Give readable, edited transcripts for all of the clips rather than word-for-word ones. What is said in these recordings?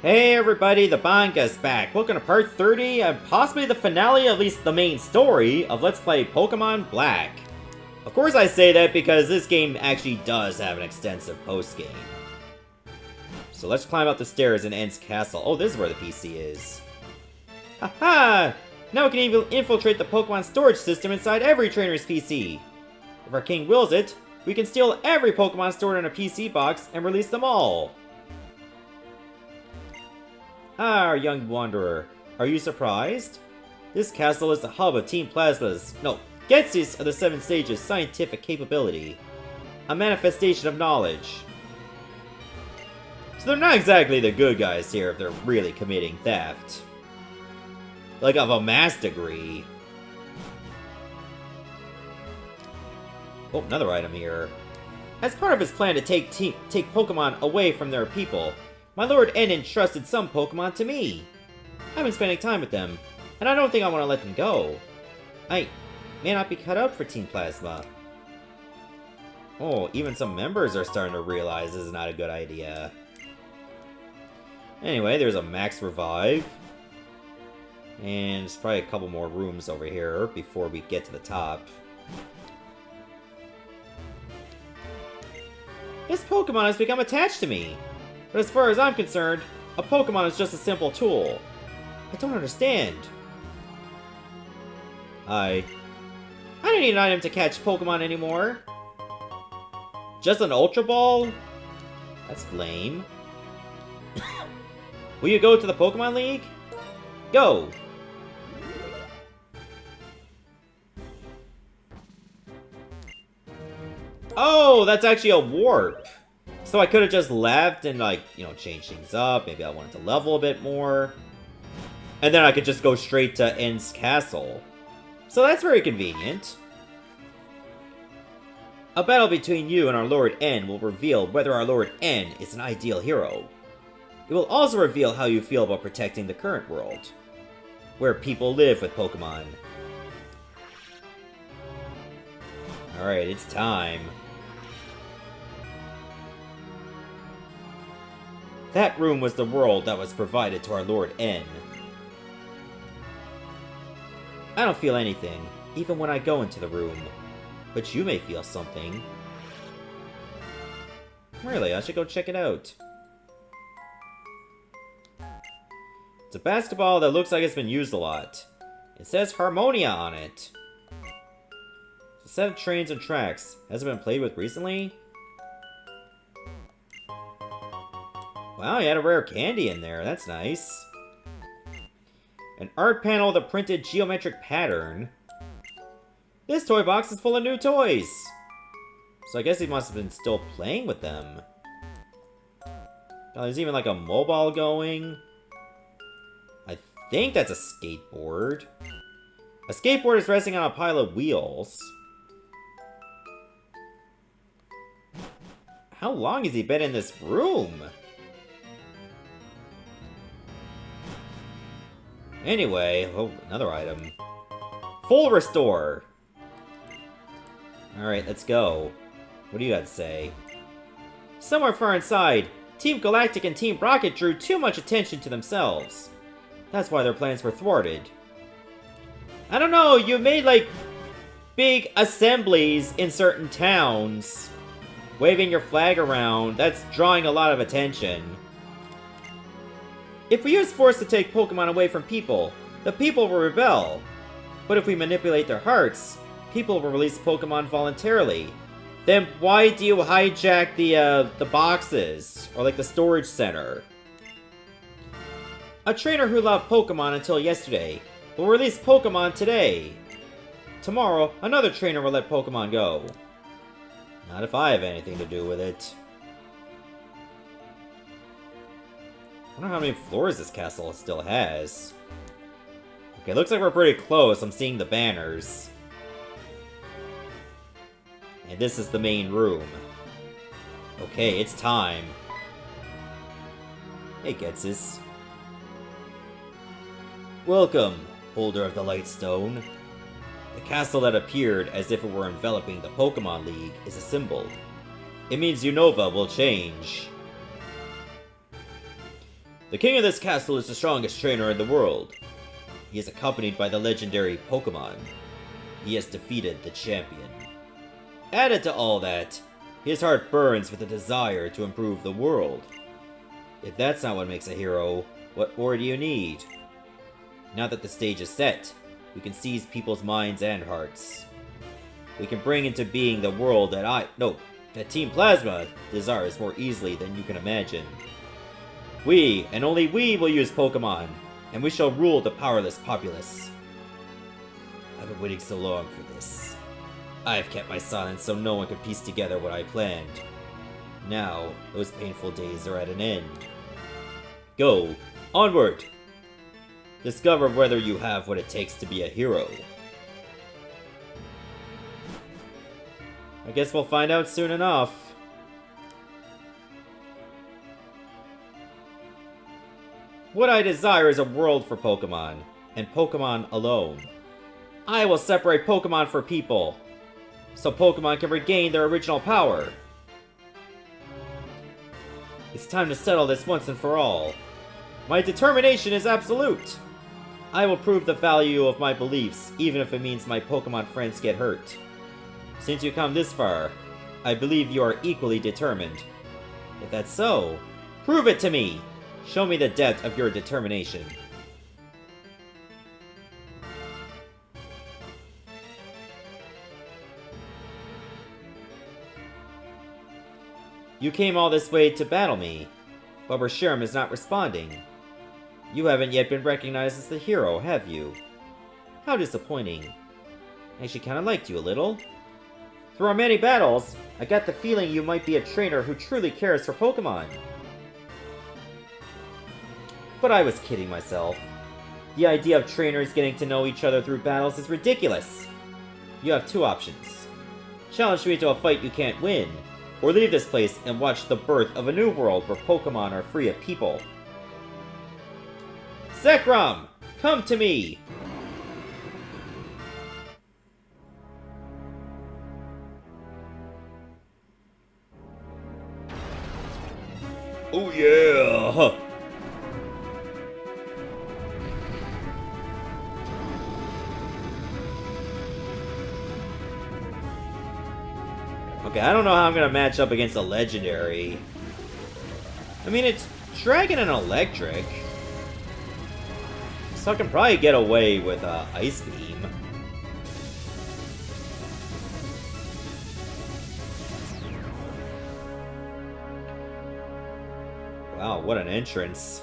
Hey everybody, the Banga's back. Welcome to part 30 and possibly the finale, at least the main story, of Let's Play Pokemon Black. Of course I say that because this game actually does have an extensive post-game. So let's climb up the stairs in N's castle. Oh, this is where the PC is. Haha! Now we can even infiltrate the Pokemon storage system inside every trainer's PC. If our king wills it, we can steal every Pokemon stored in a PC box and release them all. Ah, our young wanderer. Are you surprised? This castle is the hub of Team Plasma's, Ghetsis of the Seven Sages' scientific capability. A manifestation of knowledge. So they're not exactly the good guys here if they're really committing theft. Like of a mass degree. Oh, another item here. As part of his plan to take Pokemon away from their people, my Lord N entrusted some Pokemon to me. I've been spending time with them, and I don't think I want to let them go. I may not be cut out for Team Plasma. Oh, even some members are starting to realize this is not a good idea. Anyway, there's a max revive. And there's probably a couple more rooms over here before we get to the top. This Pokemon has become attached to me. But as far as I'm concerned, a Pokemon is just a simple tool. I don't understand. I don't need an item to catch Pokemon anymore. Just an Ultra Ball? That's lame. Will you go to the Pokemon League? Go! Oh, that's actually a warp. So I could have just left and, changed things up. Maybe I wanted to level a bit more. And then I could just go straight to N's castle. So that's very convenient. A battle between you and our Lord N will reveal whether our Lord N is an ideal hero. It will also reveal how you feel about protecting the current world, where people live with Pokemon. Alright, it's time. That room was the world that was provided to our Lord N. I don't feel anything, even when I go into the room. But you may feel something. Really, I should go check it out. It's a basketball that looks like it's been used a lot. It says Harmonia on it. It's a set of trains and tracks. Has it been played with recently? Wow, you had a rare candy in there. That's nice. An art panel with a printed geometric pattern. This toy box is full of new toys. So I guess he must have been still playing with them. Oh, there's even like a mobile going. I think that's a skateboard. A skateboard is resting on a pile of wheels. How long has he been in this room? Anyway, oh, another item. Full restore! Alright, let's go. What do you got to say? Somewhere far inside, Team Galactic and Team Rocket drew too much attention to themselves. That's why their plans were thwarted. I don't know, you made, big assemblies in certain towns. Waving your flag around, that's drawing a lot of attention. If we use force to take Pokemon away from people, the people will rebel. But if we manipulate their hearts, people will release Pokemon voluntarily. Then why do you hijack the boxes? Or the storage center? A trainer who loved Pokemon until yesterday will release Pokemon today. Tomorrow, another trainer will let Pokemon go. Not if I have anything to do with it. I wonder how many floors this castle still has. Okay, looks like we're pretty close. I'm seeing the banners. And this is the main room. Okay, it's time. Hey, Ghetsis. Welcome, holder of the Lightstone. The castle that appeared as if it were enveloping the Pokemon League is a symbol. It means Unova will change. The king of this castle is the strongest trainer in the world. He is accompanied by the legendary Pokemon. He has defeated the champion. Added to all that, his heart burns with a desire to improve the world. If that's not what makes a hero, what more do you need? Now that the stage is set, we can seize people's minds and hearts. We can bring into being the world that Team Plasma desires more easily than you can imagine. We, and only we, will use Pokemon, and we shall rule the powerless populace. I've been waiting so long for this. I've kept my silence so no one could piece together what I planned. Now, those painful days are at an end. Go, onward! Discover whether you have what it takes to be a hero. I guess we'll find out soon enough. What I desire is a world for Pokemon, and Pokemon alone. I will separate Pokemon for people, so Pokemon can regain their original power. It's time to settle this once and for all. My determination is absolute. I will prove the value of my beliefs, even if it means my Pokemon friends get hurt. Since you come this far, I believe you are equally determined. If that's so, prove it to me! Show me the depth of your determination. You came all this way to battle me, but Reshiram is not responding. You haven't yet been recognized as the hero, have you? How disappointing. I actually kinda liked you a little. Through our many battles, I got the feeling you might be a trainer who truly cares for Pokemon. But I was kidding myself. The idea of trainers getting to know each other through battles is ridiculous. You have two options. Challenge me to a fight you can't win, or leave this place and watch the birth of a new world where Pokemon are free of people. Zekrom! Come to me! Oh yeah! Okay, I don't know how I'm gonna match up against a legendary. I mean, it's Dragon and Electric, so I can probably get away with Ice Beam. Wow, what an entrance.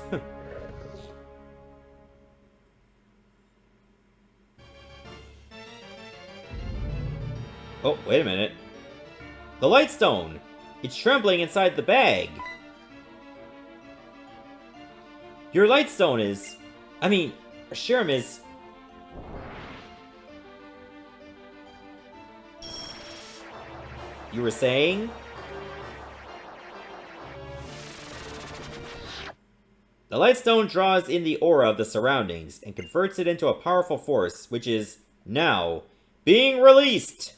Oh, wait a minute. The Lightstone! It's trembling inside the bag! Your Lightstone is... Reshiram is... You were saying? The Lightstone draws in the aura of the surroundings and converts it into a powerful force, which is, now, being released!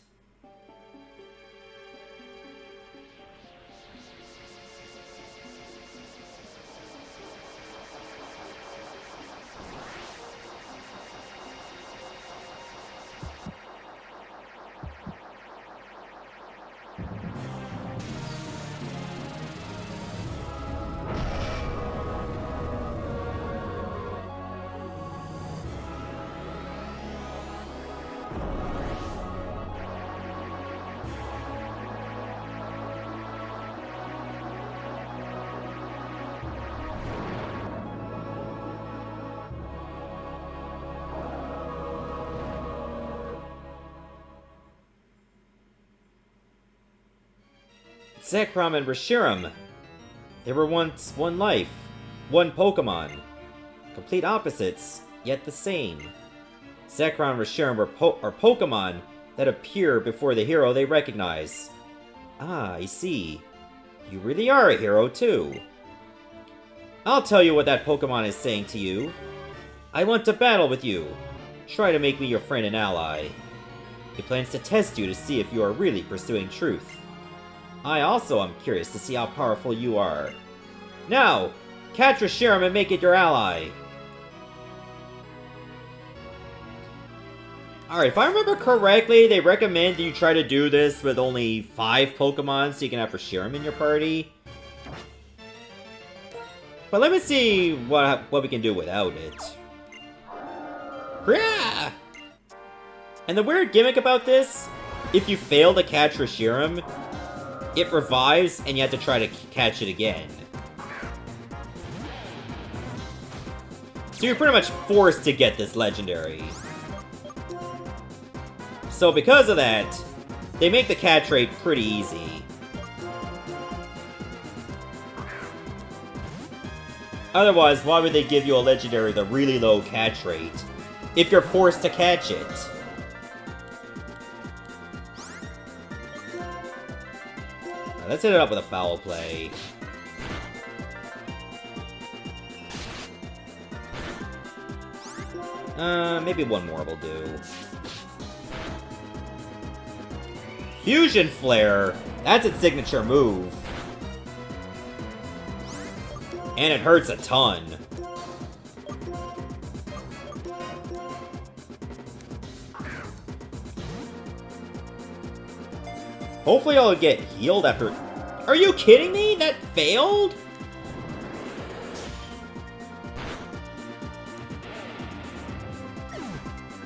Zekrom and Reshiram. They were once one life, one Pokemon. Complete opposites, yet the same. Zekrom and Reshiram are Pokemon that appear before the hero they recognize. Ah, I see. You really are a hero, too. I'll tell you what that Pokemon is saying to you. I want to battle with you. Try to make me your friend and ally. It plans to test you to see if you are really pursuing truth. I also am curious to see how powerful you are. Now, Catch Reshiram and make it your ally. Alright, if I remember correctly, they recommend you try to do this with only 5 Pokemon so you can have Reshiram in your party. But let me see what we can do without it. Yeah! And the weird gimmick about this, if you fail to catch Reshiram, it revives and you have to try to catch it again. So you're pretty much forced to get this legendary. So because of that, they make the catch rate pretty easy. Otherwise, why would they give you a legendary with a really low catch rate if you're forced to catch it? Now, let's hit it up with a foul play. Maybe one more will do. Fusion Flare! That's its signature move. And it hurts a ton. Hopefully I'll get healed after... Are you kidding me? That failed?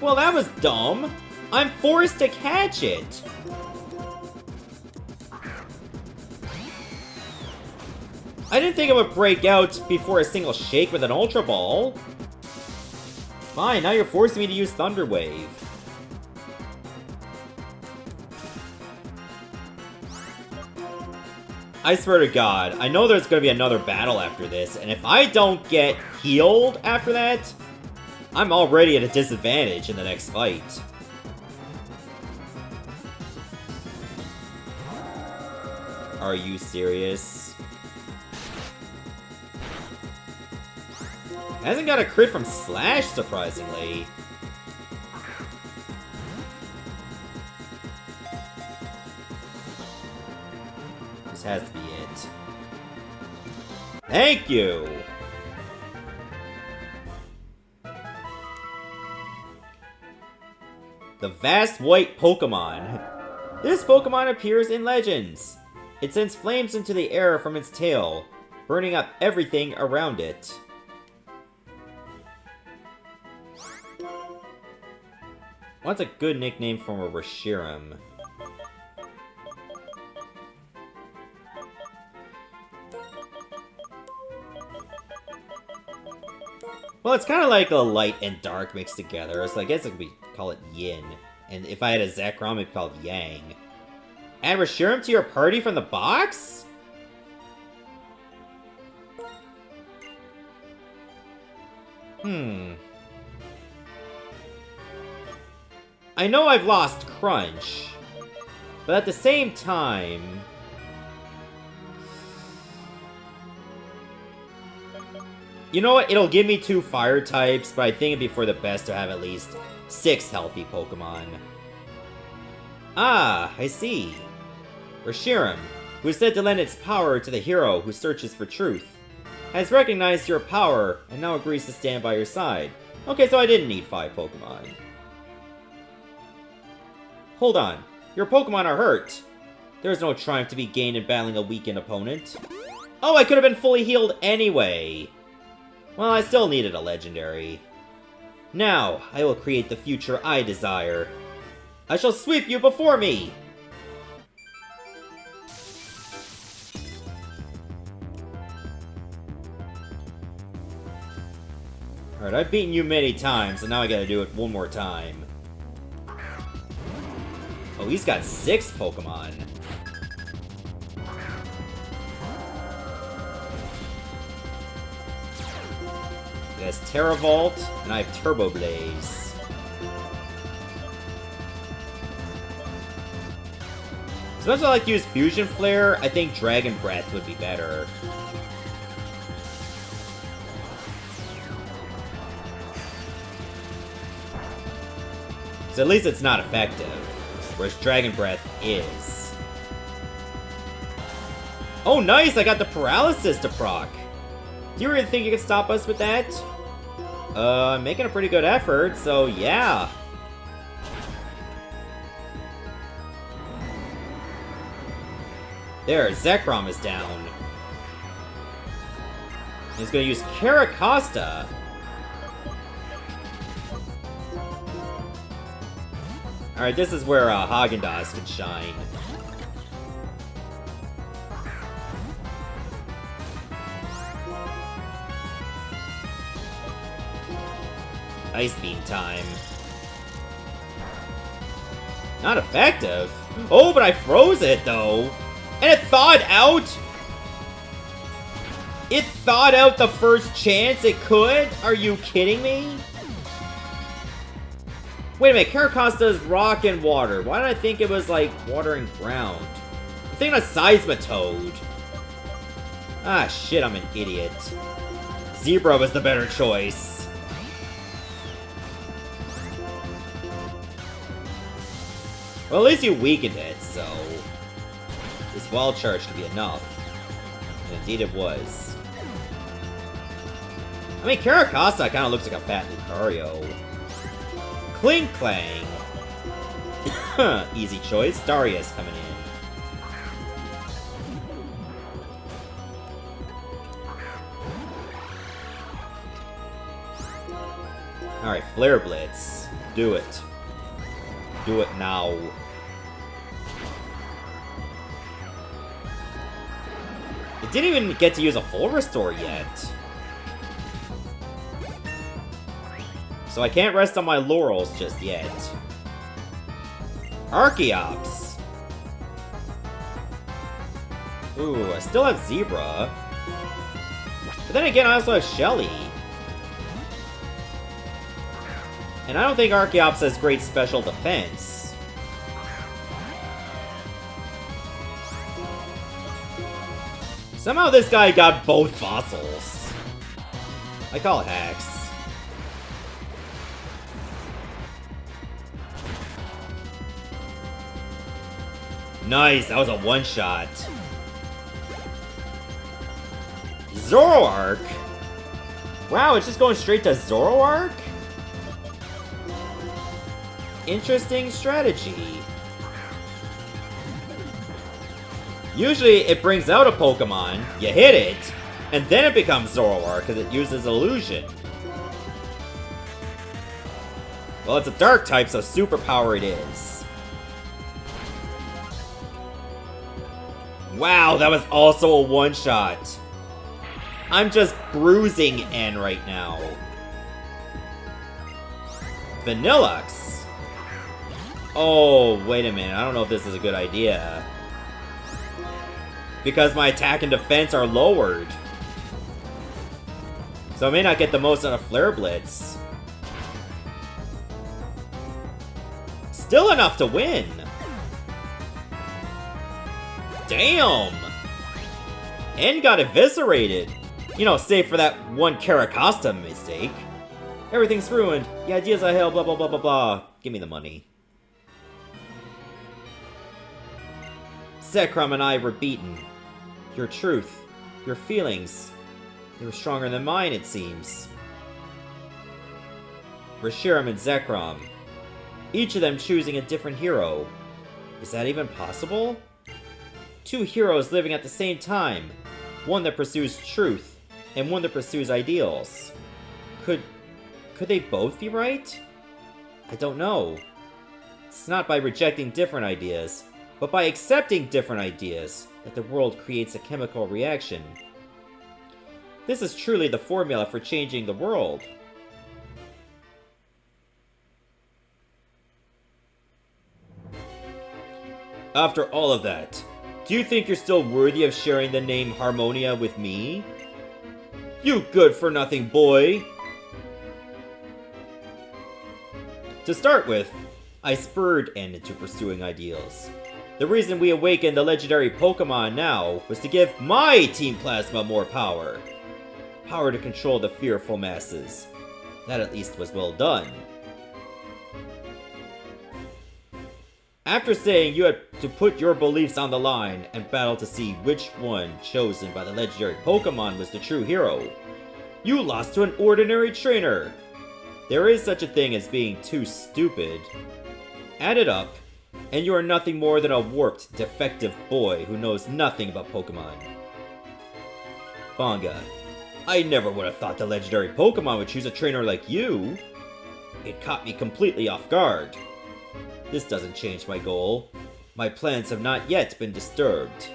Well, that was dumb. I'm forced to catch it. I didn't think it would break out before a single shake with an Ultra Ball. Fine, now you're forcing me to use Thunder Wave. I swear to God, I know there's gonna be another battle after this, and if I don't get healed after that, I'm already at a disadvantage in the next fight. Are you serious? Hasn't got a crit from Slash, surprisingly. This has to be it. Thank you! The Vast White Pokemon. This Pokemon appears in Legends. It sends flames into the air from its tail, burning up everything around it. What's a good nickname for a Reshiram? Well, it's kind of like a light and dark mixed together, so I guess it could call it yin. And if I had a Zekrom, it'd be called yang. Add Reshiram to your party from the box? I know I've lost Crunch, but at the same time... You know what? It'll give me 2 fire types, but I think it'd be for the best to have at least 6 healthy Pokemon. Ah, I see. Reshiram, who is said to lend its power to the hero who searches for truth, has recognized your power and now agrees to stand by your side. Okay, so I didn't need 5 Pokemon. Hold on, your Pokemon are hurt. There's no triumph to be gained in battling a weakened opponent. Oh, I could have been fully healed anyway. Well, I still needed a legendary. Now, I will create the future I desire. I shall sweep you before me! Alright, I've beaten you many times, and now I gotta do it one more time. Oh, he's got 6 Pokemon. He has Terra Volt, and I have Turbo Blaze. As much as I like to use Fusion Flare, I think Dragon Breath would be better. So at least it's not effective, whereas Dragon Breath is. Oh nice, I got the Paralysis to proc! Do you really think you can stop us with that? I'm making a pretty good effort, so yeah. There, Zekrom is down. He's gonna use Caracosta. Alright, this is where Haagen-Dazs can shine. Ice Beam time. Not effective? Oh, but I froze it, though. And it thawed out? It thawed out the first chance it could? Are you kidding me? Wait a minute, Caracosta is rock and water. Why did I think it was, like, water and ground? I'm thinking of Seismitoad. Ah, shit, I'm an idiot. Zebra was the better choice. Well, at least you weakened it, so... this wild charge could be enough. And indeed it was. I mean, Caracosta kind of looks like a fat Lucario. Clink Clang! Easy choice. Darius coming in. Alright, Flare Blitz. Do it. Do it now. It didn't even get to use a full restore yet. So I can't rest on my laurels just yet. Archeops. Ooh, I still have Zebra. But then again, I also have Shelly. And I don't think Archeops has great special defense. Somehow this guy got both fossils. I call it hacks. Nice, that was a one-shot. Zoroark? Wow, it's just going straight to Zoroark? Interesting strategy. Usually it brings out a Pokemon, you hit it, and then it becomes Zoroark because it uses Illusion. Well, it's a dark type, so superpower it is. Wow, that was also a one-shot. I'm just bruising N right now. Vanillux. Oh, wait a minute. I don't know if this is a good idea. Because my attack and defense are lowered. So I may not get the most out of Flare Blitz. Still enough to win. Damn! N got eviscerated. You know, save for that one Caracosta mistake. Everything's ruined. The ideas I held, blah blah blah blah blah. Give me the money. Zekrom and I were beaten. Your truth, your feelings, they were stronger than mine, it seems. Reshiram and Zekrom, each of them choosing a different hero. Is that even possible? Two heroes living at the same time. One that pursues truth, and one that pursues ideals. Could they both be right? I don't know. It's not by rejecting different ideas, but by accepting different ideas, that the world creates a chemical reaction. This is truly the formula for changing the world. After all of that, do you think you're still worthy of sharing the name Harmonia with me? You good-for-nothing boy! To start with, I spurred N into pursuing ideals. The reason we awakened the legendary Pokemon now was to give my Team Plasma more power. Power to control the fearful masses. That at least was well done. After saying you had to put your beliefs on the line and battle to see which one chosen by the legendary Pokemon was the true hero, You lost to an ordinary trainer. There is such a thing as being too stupid. Add it up, and you are nothing more than a warped, defective boy who knows nothing about Pokemon. Banga, I never would have thought the legendary Pokemon would choose a trainer like you. It caught me completely off guard. This doesn't change my goal. My plans have not yet been disturbed.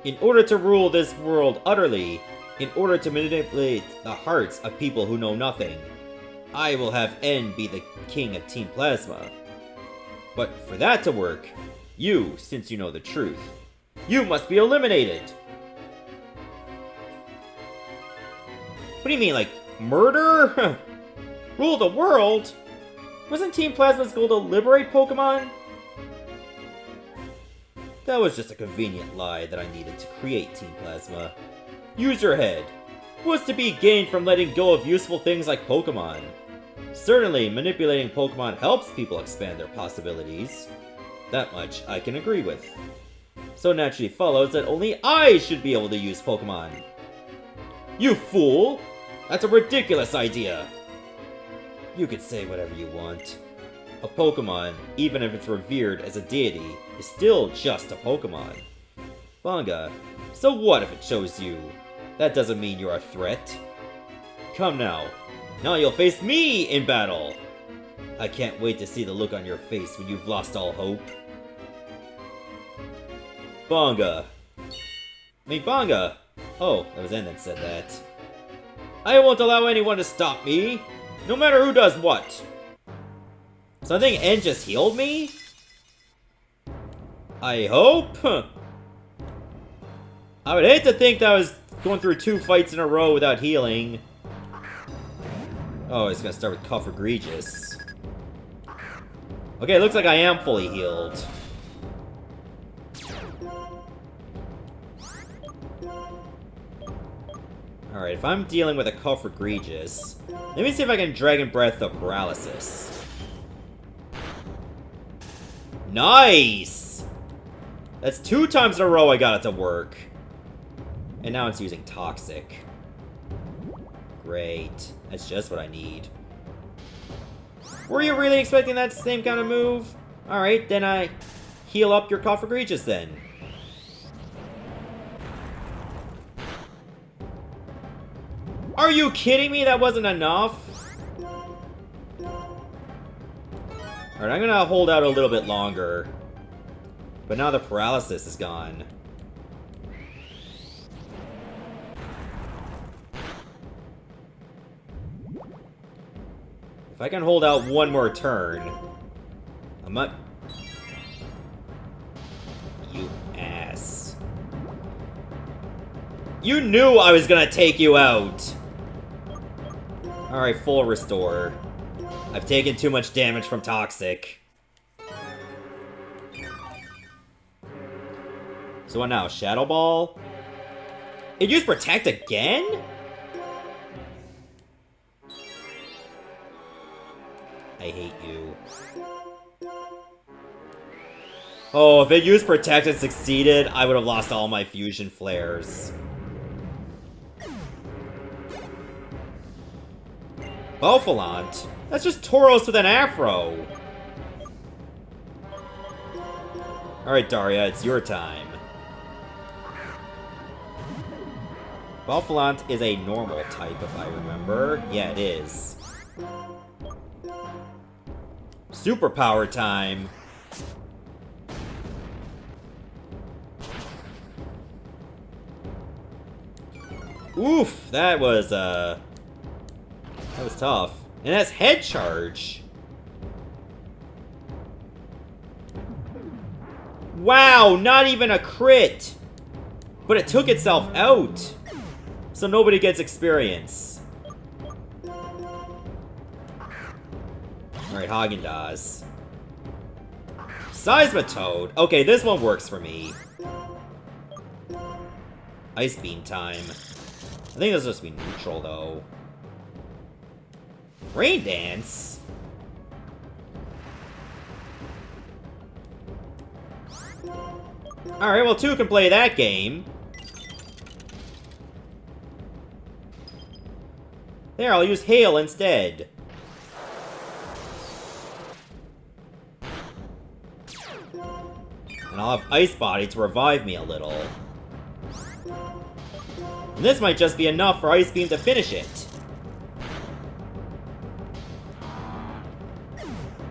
In order to rule this world utterly, in order to manipulate the hearts of people who know nothing, I will have N be the king of Team Plasma. But for that to work, you, since you know the truth, you must be eliminated! What do you mean, like, murder? Rule the world? Wasn't Team Plasma's goal to liberate Pokemon? That was just a convenient lie that I needed to create Team Plasma. Use your head. What's to be gained from letting go of useful things like Pokemon? Certainly, manipulating Pokemon helps people expand their possibilities. That much I can agree with. So naturally follows that only I should be able to use Pokemon. You fool! That's a ridiculous idea! You could say whatever you want. A Pokemon, even if it's revered as a deity, is still just a Pokemon. Banga, so what if it chose you? That doesn't mean you're a threat. Come now. Now you'll face me in battle! I can't wait to see the look on your face when you've lost all hope. Banga. Banga! Oh, that was N that said that. I won't allow anyone to stop me! No matter who does what! So I think N just healed me? I hope? I would hate to think that I was going through 2 fights in a row without healing. Oh, it's gonna start with Cuff Egregious. Okay, it looks like I am fully healed. Alright, if I'm dealing with a Cuff Egregious, let me see if I can Dragon Breath the Paralysis. Nice! That's 2 times in a row I got it to work. And now it's using Toxic. Great. That's just what I need. Were you really expecting that same kind of move? Alright, then I heal up your Cuff Egregious then. Are you kidding me? That wasn't enough? Alright, I'm gonna hold out a little bit longer. But now the paralysis is gone. If I can hold out one more turn, I'm not... You ass. You knew I was gonna take you out! Alright, full restore. I've taken too much damage from Toxic. So what now? Shadow Ball? It used Protect again? I hate you. Oh, if it used Protect and succeeded, I would have lost all my Fusion Flares. Bouffalant? That's just Tauros with an afro. Alright, Daria, it's your time. Bouffalant is a normal type, if I remember. Yeah, it is. Superpower time! Oof, that was tough. And that's Head Charge! Wow, not even a crit! But it took itself out! So nobody gets experience. Alright, Haagen-Dazs. Seismitoad! Okay, this one works for me. Ice Beam time. I think this is supposed to be neutral, though. Rain Dance? Alright, well, 2 can play that game. There, I'll use Hail instead. And I'll have Ice Body to revive me a little. And this might just be enough for Ice Beam to finish it.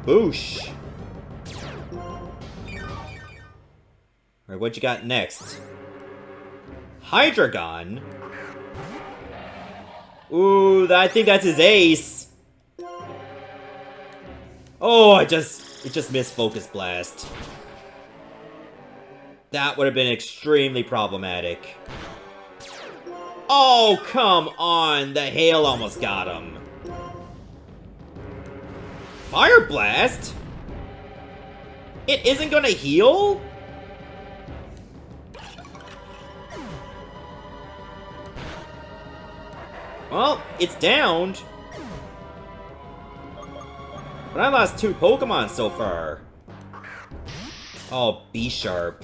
Boosh! Alright, what you got next? Hydreigon? Ooh, I think that's his ace. Oh, it just missed Focus Blast. That would have been extremely problematic. Oh, come on! The Hail almost got him. Fire Blast? It isn't gonna heal? Well, it's downed. But I lost 2 Pokemon so far. Oh, B-Sharp.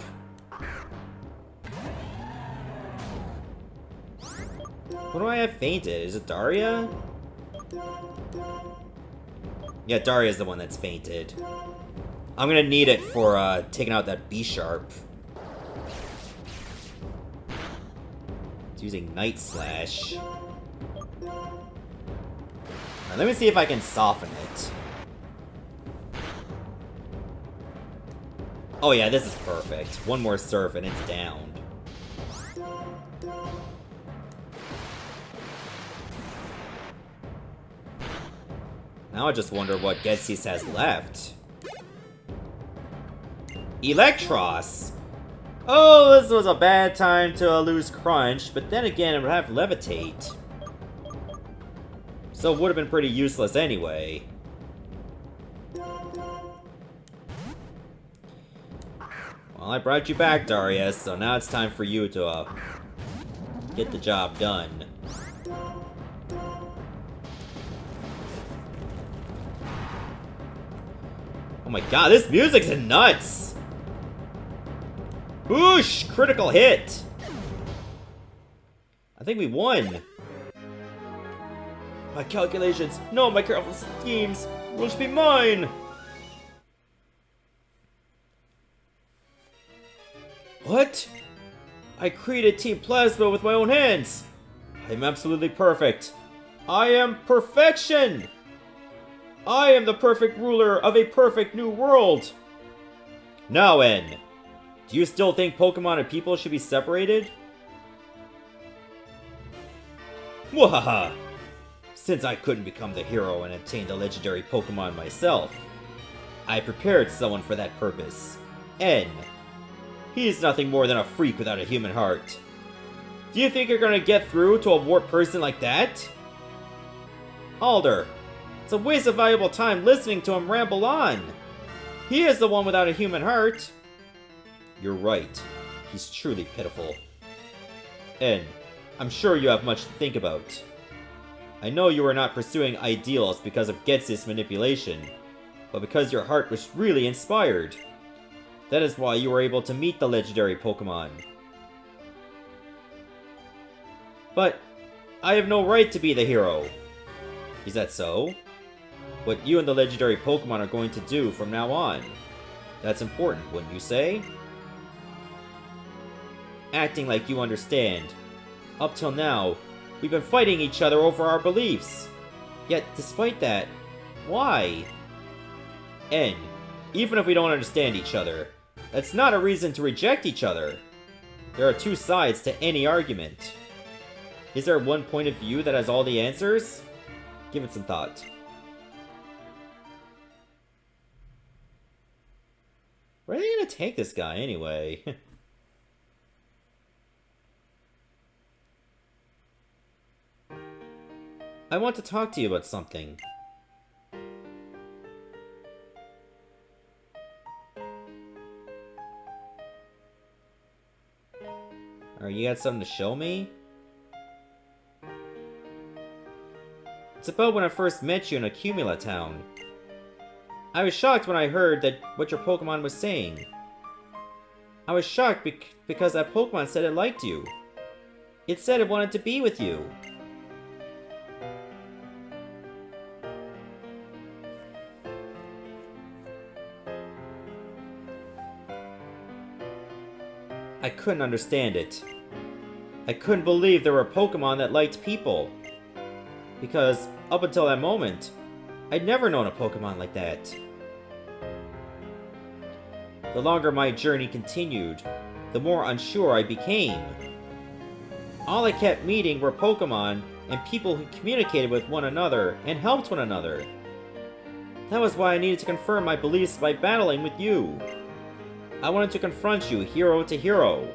What do I have fainted? Is it Daria? Yeah, Daria's the one that's fainted. I'm gonna need it for taking out that B-Sharp. It's using Night Slash. Now, let me see if I can soften it. Oh yeah, this is perfect. One more Surf and it's downed. Now I just wonder what Ghetsis has left. Electros! Oh, this was a bad time to lose Crunch, but then again, it would have Levitate. So it would have been pretty useless anyway. Well, I brought you back, Darius, so now it's time for you to get the job done. Oh my god, this music's nuts! Boosh! Critical hit! I think we won. My calculations, no, my careful schemes will be mine! What? I created Team Plasma with my own hands! I am absolutely perfect. I am perfection! I am the perfect ruler of a perfect new world! Now, N, do you still think Pokemon and people should be separated? Mwahaha! Since I couldn't become the hero and obtain the legendary Pokemon myself, I prepared someone for that purpose. N. He's nothing more than a freak without a human heart. Do you think you're gonna get through to a warped person like that? Alder, it's a waste of valuable time listening to him ramble on. He is the one without a human heart. You're right. He's truly pitiful. N, I'm sure you have much to think about. I know you are not pursuing ideals because of Ghetsis manipulation, but because your heart was really inspired. That is why you were able to meet the legendary Pokemon. But I have no right to be the hero. Is that so? What you and the legendary Pokemon are going to do from now on. That's important, wouldn't you say? Acting like you understand. Up till now, we've been fighting each other over our beliefs. Yet, despite that, why? N, even if we don't understand each other, that's not a reason to reject each other. There are 2 sides to any argument. Is there one point of view that has all the answers? Give it some thought. Where are they gonna take this guy anyway? I want to talk to you about something. Alright, you got something to show me? It's about when I first met you in Accumula Town. I was shocked when I heard that what your Pokemon was saying. I was shocked because that Pokemon said it liked you. It said it wanted to be with you. I couldn't understand it. I couldn't believe there were Pokemon that liked people. Because, up until that moment, I'd never known a Pokemon like that. The longer my journey continued, the more unsure I became. All I kept meeting were Pokemon and people who communicated with one another and helped one another. That was why I needed to confirm my beliefs by battling with you. I wanted to confront you hero to hero.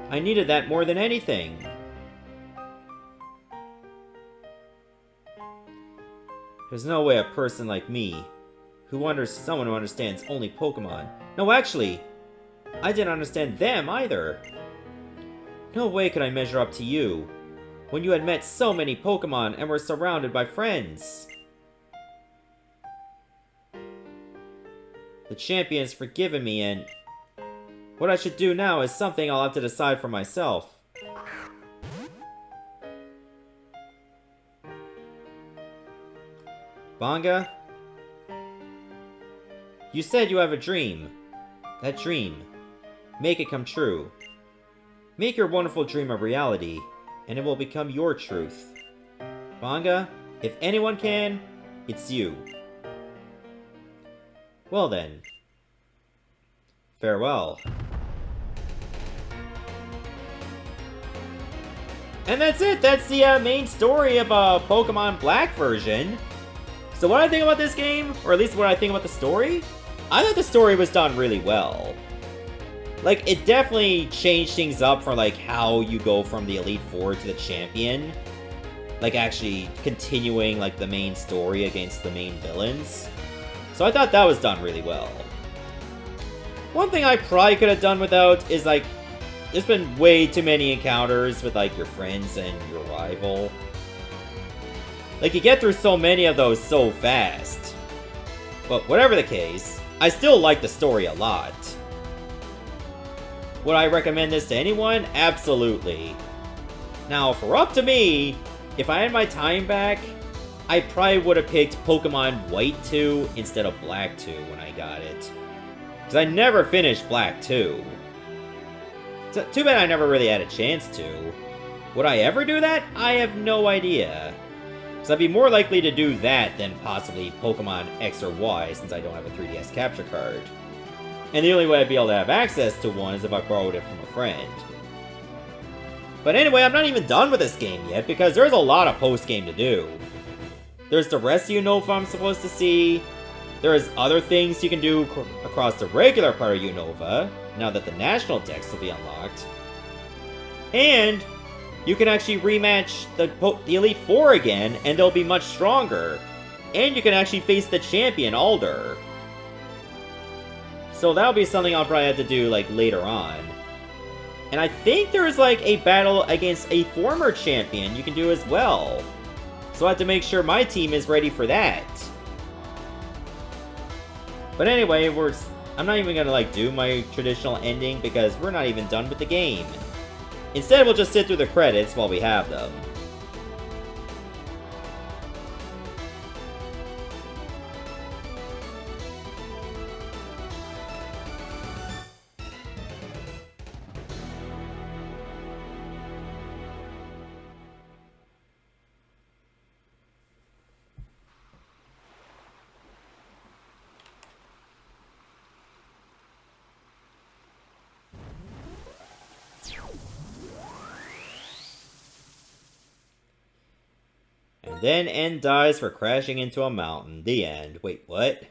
I needed that more than anything. There's no way a person like me, someone who understands only Pokemon. No, actually, I didn't understand them either. No way could I measure up to you, when you had met so many Pokemon and were surrounded by friends. The champion has forgiven me, and what I should do now is something I'll have to decide for myself. Banga? You said you have a dream. That dream. Make it come true. Make your wonderful dream a reality, and it will become your truth. Banga, if anyone can, it's you. Well then. Farewell. And that's it! That's the main story of Pokemon Black version. So what I think about this game, or at least what I think about the story, I thought the story was done really well. Like, it definitely changed things up for, like, how you go from the Elite Four to the Champion. Like, actually continuing, like, the main story against the main villains. So I thought that was done really well. One thing I probably could have done without is, like, there's been way too many encounters with, like, your friends and your rival. Like, you get through so many of those so fast. But whatever the case, I still like the story a lot. Would I recommend this to anyone? Absolutely. Now, if it were up to me, if I had my time back, I probably would have picked Pokemon White 2 instead of Black 2 when I got it. Because I never finished Black 2. It's too bad I never really had a chance to. Would I ever do that? I have no idea. Because I'd be more likely to do that than possibly Pokemon X or Y since I don't have a 3DS capture card. And the only way I'd be able to have access to one is if I borrowed it from a friend. But anyway, I'm not even done with this game yet because there's a lot of post-game to do. There's the rest of Unova I'm supposed to see. There's other things you can do across the regular part of Unova, now that the National Dex will be unlocked. And you can actually rematch the Elite Four again, and they'll be much stronger. And you can actually face the champion, Alder. So that'll be something I'll probably have to do, like, later on. And I think there's, like, a battle against a former champion you can do as well. So I have to make sure my team is ready for that. But anyway, I'm not even gonna, like, do my traditional ending because we're not even done with the game. Instead, we'll just sit through the credits while we have them. And then N dies for crashing into a mountain. The end. Wait, what?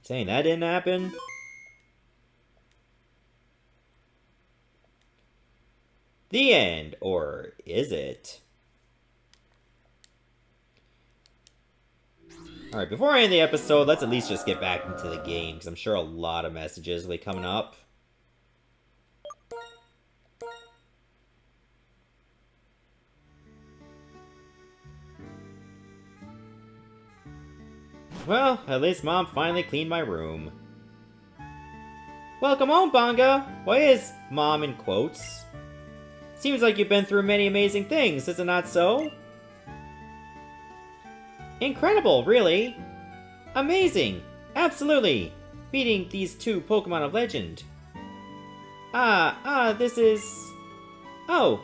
Saying that didn't happen? The end. Or is it? Alright, before I end the episode, let's at least just get back into the game, because I'm sure a lot of messages will be coming up. Well, at least Mom finally cleaned my room. Welcome home, Banga! Why is Mom in quotes? Seems like you've been through many amazing things, is it not so? Incredible, really! Amazing! Absolutely! Beating these two Pokemon of legend. This is... Oh,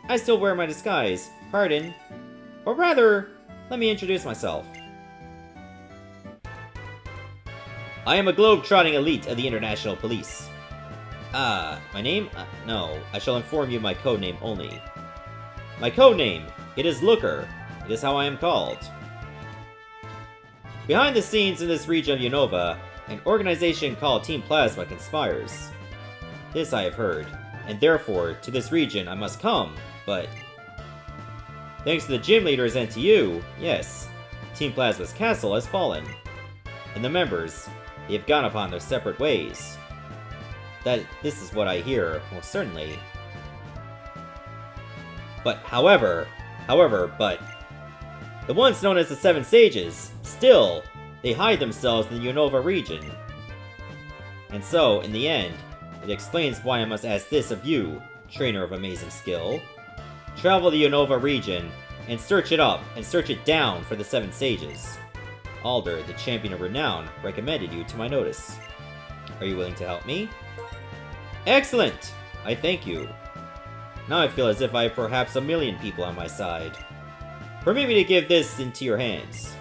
I still wear my disguise. Pardon. Or rather, let me introduce myself. I am a globe-trotting elite of the International Police. My name? No, I shall inform you my codename only. My codename, it is Looker. It is how I am called. Behind the scenes in this region of Unova, an organization called Team Plasma conspires. This I have heard, and therefore, to this region I must come, but... Thanks to the gym leaders and to you, yes, Team Plasma's castle has fallen. And the members, they have gone upon their separate ways. This is what I hear, most certainly. But however, the ones known as the Seven Sages, still, they hide themselves in the Unova region. And so, in the end, it explains why I must ask this of you, trainer of amazing skill. Travel the Unova region, and search it up, and search it down for the Seven Sages. Alder, the champion of renown, recommended you to my notice. Are you willing to help me? Excellent! I thank you. Now I feel as if I have perhaps 1,000,000 people on my side. Permit me to give this into your hands.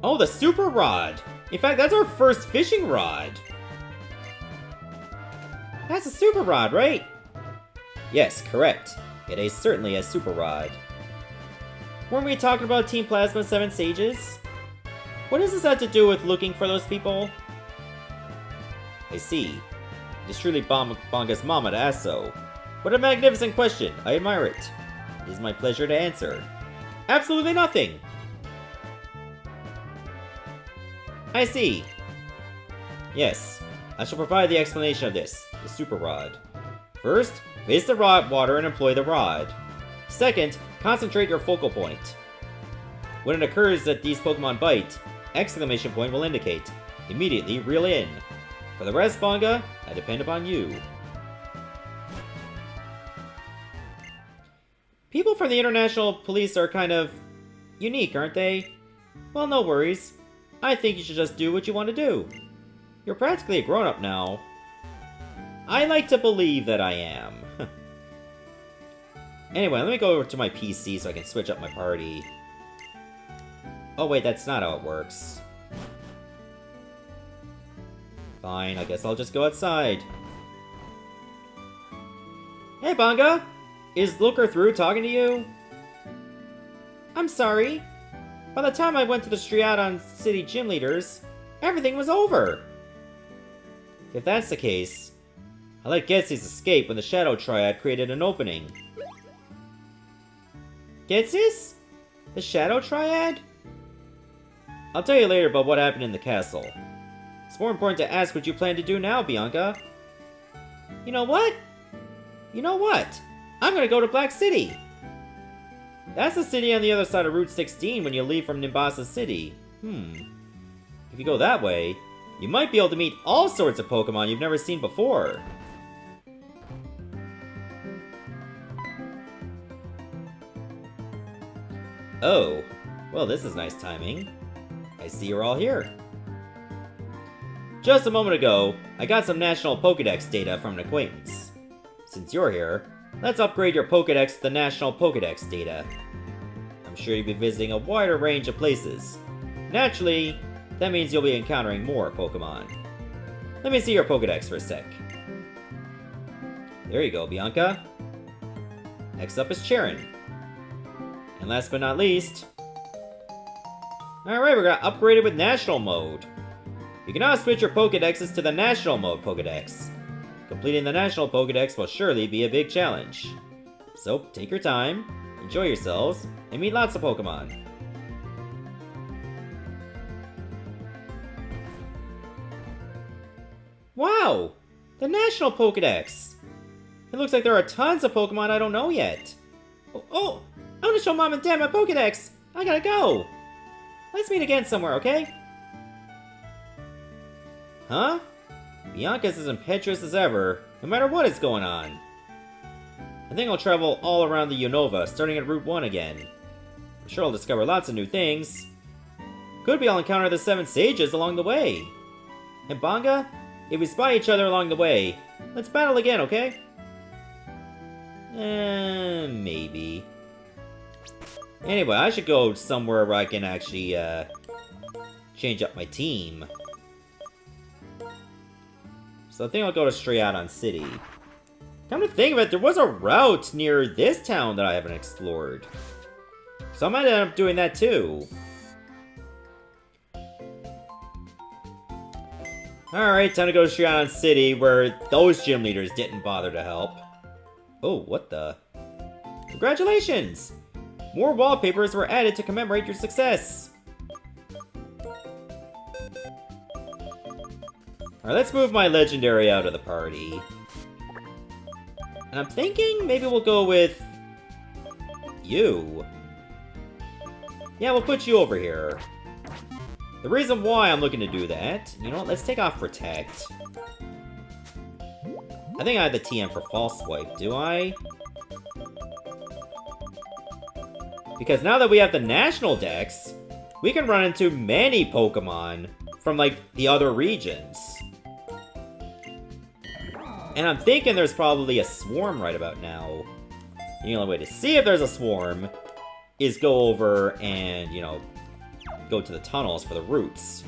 Oh, the super rod! In fact, that's our first fishing rod. That's a super rod, right? Yes, correct. It is certainly a super rod. Weren't we talking about Team Plasma 7 Sages? What does this have to do with looking for those people? I see. It is truly Banga's mama to ask so. What a magnificent question. I admire it. It is my pleasure to answer. Absolutely nothing! I see. Yes, I shall provide the explanation of this, the super rod. First, face the rod water and employ the rod. Second, concentrate your focal point. When it occurs that these Pokemon bite, exclamation point will indicate. Immediately reel in. For the rest, Banga, I depend upon you. People from the International Police are kind of unique, aren't they? Well, no worries. I think you should just do what you want to do. You're practically a grown-up now. I like to believe that I am. Anyway, let me go over to my PC so I can switch up my party. Oh wait, that's not how it works. Fine, I guess I'll just go outside. Hey, Banga! Is Looker through talking to you? I'm sorry. By the time I went to the Striaton City gym leaders, everything was over. If that's the case, I let Ghetsis escape when the Shadow Triad created an opening. Ghetsis? The Shadow Triad? I'll tell you later about what happened in the castle. It's more important to ask what you plan to do now, Bianca. You know what? I'm gonna go to Black City. That's the city on the other side of Route 16 when you leave from Nimbasa City. If you go that way, you might be able to meet all sorts of Pokemon you've never seen before. Oh, well, this is nice timing. I see you're all here. Just a moment ago, I got some National Pokédex data from an acquaintance. Since you're here, let's upgrade your Pokédex to the National Pokédex data. I'm sure you'll be visiting a wider range of places. Naturally, that means you'll be encountering more Pokemon. Let me see your Pokédex for a sec. There you go, Bianca. Next up is Charon. And last but not least... Alright, we got upgraded with National Mode. You can now switch your Pokédexes to the National Mode Pokédex. Completing the National Pokédex will surely be a big challenge. So, take your time, enjoy yourselves, and meet lots of Pokemon. Wow! The National Pokédex! It looks like there are tons of Pokemon I don't know yet. Oh! I want to show Mom and Dad my Pokédex! I gotta go! Let's meet again somewhere, okay? Huh? Bianca's as impetuous as ever, no matter what is going on. I think I'll travel all around the Unova, starting at Route 1 again. I'm sure I'll discover lots of new things. Could be I'll encounter the 7 Sages along the way. And Banga, if we spy each other along the way. Let's battle again, okay? Maybe. Anyway, I should go somewhere where I can actually, change up my team. So I think I'll go to straight out on City. Come to think of it, there was a route near this town that I haven't explored. So I might end up doing that too. Alright, time to go to straight out on City, where those gym leaders didn't bother to help. Oh, what the? Congratulations! More wallpapers were added to commemorate your success. Alright, let's move my legendary out of the party. And I'm thinking maybe we'll go with you. Yeah, we'll put you over here. The reason why I'm looking to do that, you know what, let's take off Protect. I think I have the TM for False Swipe, do I? Because now that we have the National Dex, we can run into many Pokemon from, like, the other regions. And I'm thinking there's probably a swarm right about now. The only way to see if there's a swarm is go over and, you know, go to the tunnels for the routes.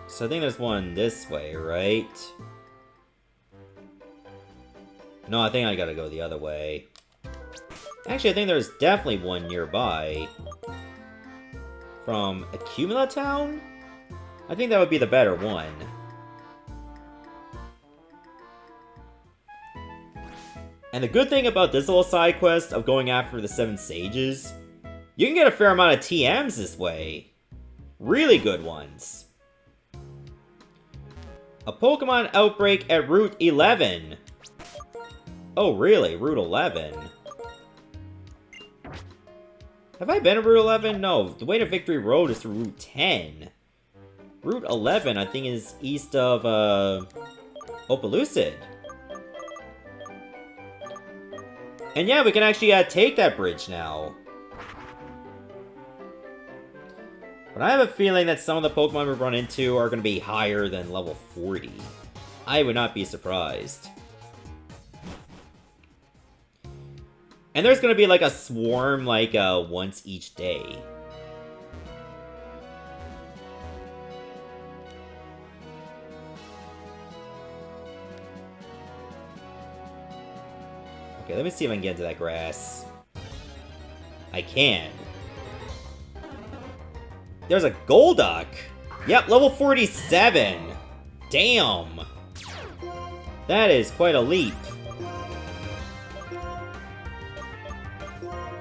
So I think there's one this way, right? No, I think I gotta go the other way. Actually, I think there's definitely one nearby. From Accumula Town? I think that would be the better one. And the good thing about this little side quest of going after the 7 Sages, you can get a fair amount of TMs this way. Really good ones. A Pokemon outbreak at Route 11. Oh, really? Route 11? Have I been to Route 11? No, the way to Victory Road is through Route 10. Route 11, I think, is east of, Opelucid. And yeah, we can actually, take that bridge now. But I have a feeling that some of the Pokemon we run into are going to be higher than level 40. I would not be surprised. And there's gonna be like a swarm like once each day. Okay, let me see if I can get into that grass. I can. There's a Golduck! Yep, level 47! Damn! That is quite a leap.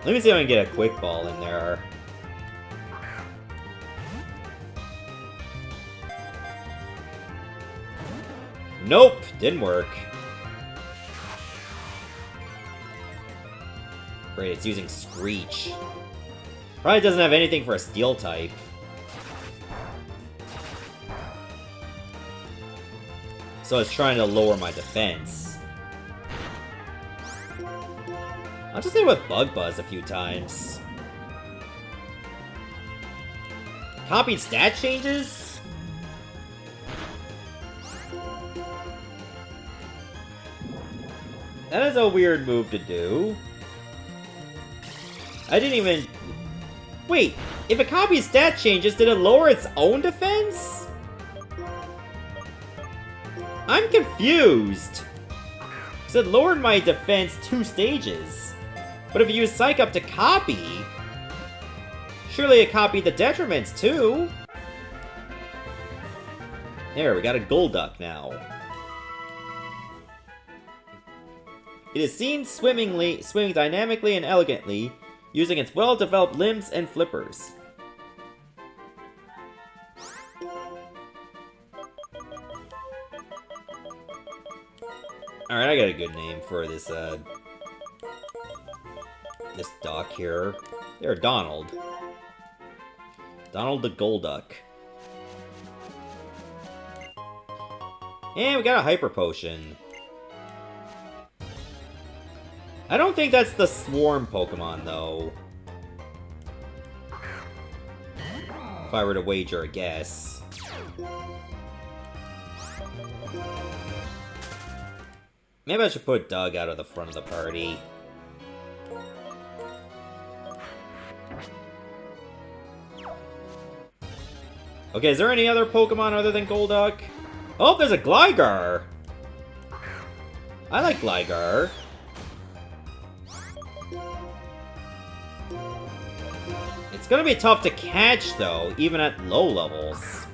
Let me see if I can get a Quick Ball in there. Nope, didn't work. Great, it's using Screech. Probably doesn't have anything for a Steel type. So it's trying to lower my defense. I'll just hit with Bug Buzz a few times. Copied stat changes? That is a weird move to do. I didn't even... Wait, if it copies stat changes, did it lower its own defense? I'm confused. So it lowered my defense 2 stages. But if you use Psych Up to copy, surely it copied the detriments too. There, we got a Golduck now. It is seen swimming dynamically and elegantly, using its well-developed limbs and flippers. Alright, I got a good name for this, this dock here. There, Donald. Donald the Golduck. And we got a Hyper Potion. I don't think that's the Swarm Pokemon, though. if I were to wager a guess. Maybe I should put Doug out of the front of the party. Okay, is there any other Pokemon other than Golduck? Oh, there's a Gligar! I like Gligar. It's gonna be tough to catch, though, even at low levels.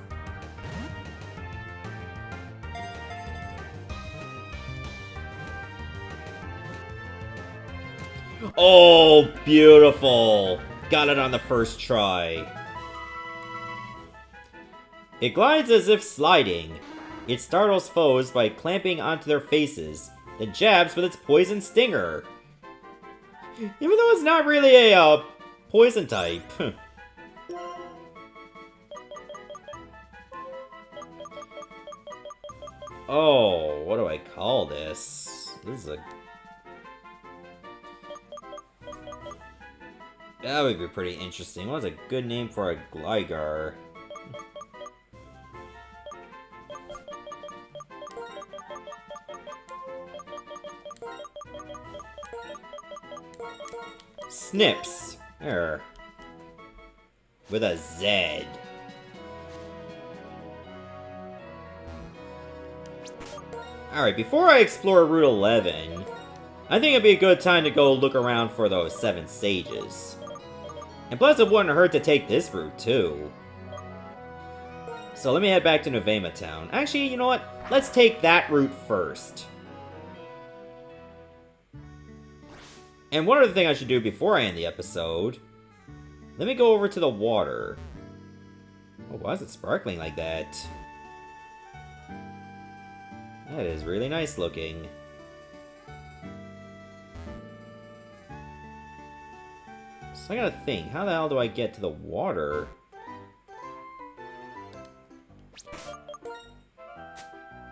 Oh, beautiful! Got it on the first try. It glides as if sliding. It startles foes by clamping onto their faces, then jabs with its poison stinger. Even though it's not really a poison type. Oh, what do I call this? This is a... That would be pretty interesting. What's a good name for a Gligar? Snips. There. With a Z. Alright, before I explore Route 11, I think it'd be a good time to go look around for those 7 sages. And plus, it wouldn't hurt to take this route, too. So let me head back to Newfiebangaa Town. Actually, you know what? Let's take that route first. And one other thing I should do before I end the episode, let me go over to the water. Oh, why is it sparkling like that? That is really nice looking. So I gotta think, how the hell do I get to the water?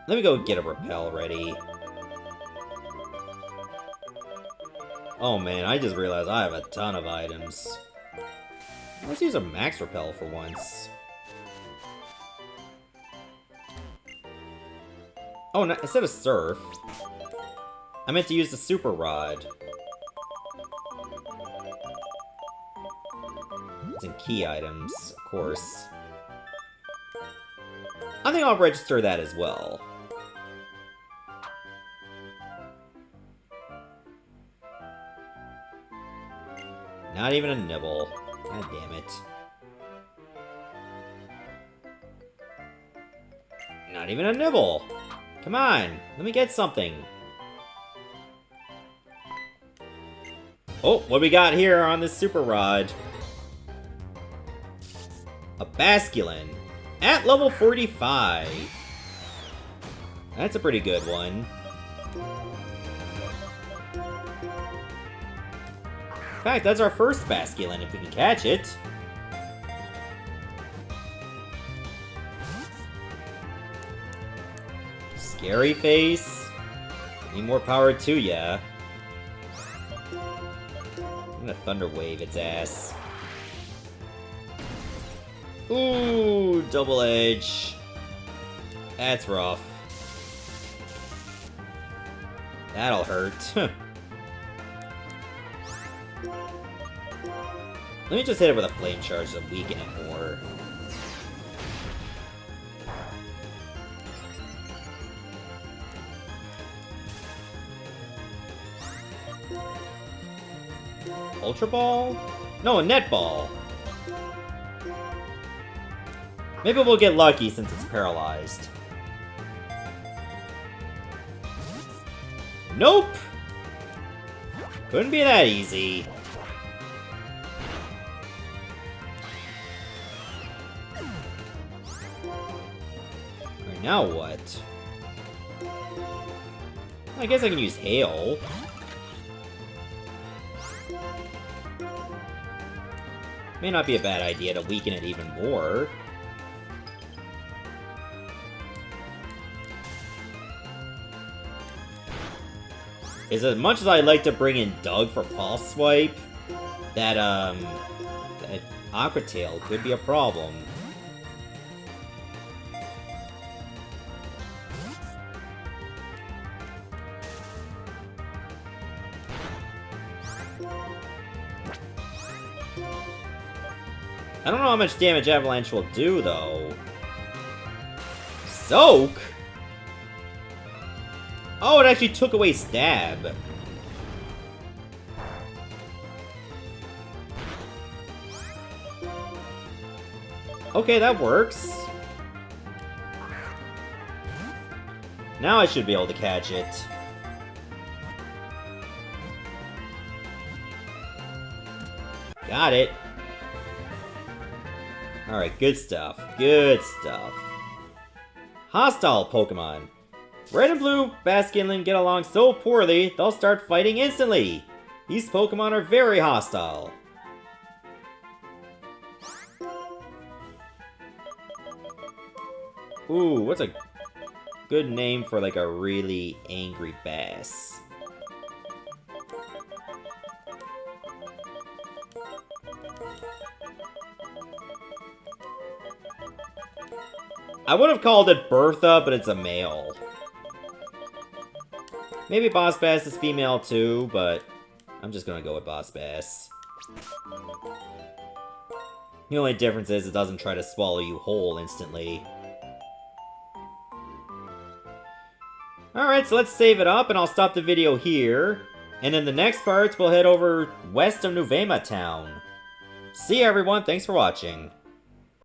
Let me go get a repel ready. Oh man, I just realized I have a ton of items. Let's use a max repel for once. Oh, no, instead of surf, I meant to use the super rod. It's in key items, of course. I think I'll register that as well. Not even a nibble. God damn it. Not even a nibble! Come on, let me get something. Oh, what we got here on this super rod? A Basculin. At level 45. That's a pretty good one. In fact, that's our first Basculin, if we can catch it. Scary face. Need more power to ya. I'm gonna Thunder Wave its ass. Ooh, double edge. That's rough. That'll hurt. Let me just hit it with a flame charge to weaken it more. Ultra Ball? No, a Net Ball. Maybe we'll get lucky since it's paralyzed. Nope! Couldn't be that easy. Alright, now what? I guess I can use Hail. May not be a bad idea to weaken it even more. As much as I like to bring in Doug for False Swipe, that Aqua Tail could be a problem. I don't know how much damage Avalanche will do, though. Soak? Oh, it actually took away Stab. Okay, that works. Now I should be able to catch it. Got it. Alright, good stuff. Good stuff. Hostile Pokemon. Red and Blue Basculin get along so poorly, they'll start fighting instantly. These Pokemon are very hostile. Ooh, what's a good name for like a really angry bass? I would have called it Bertha, but it's a male. Maybe Boss Bass is female too, but I'm just gonna go with Boss Bass. The only difference is it doesn't try to swallow you whole instantly. Alright, so let's save it up and I'll stop the video here. And in the next parts, we'll head over west of Newfiebangaa town. See you everyone, thanks for watching.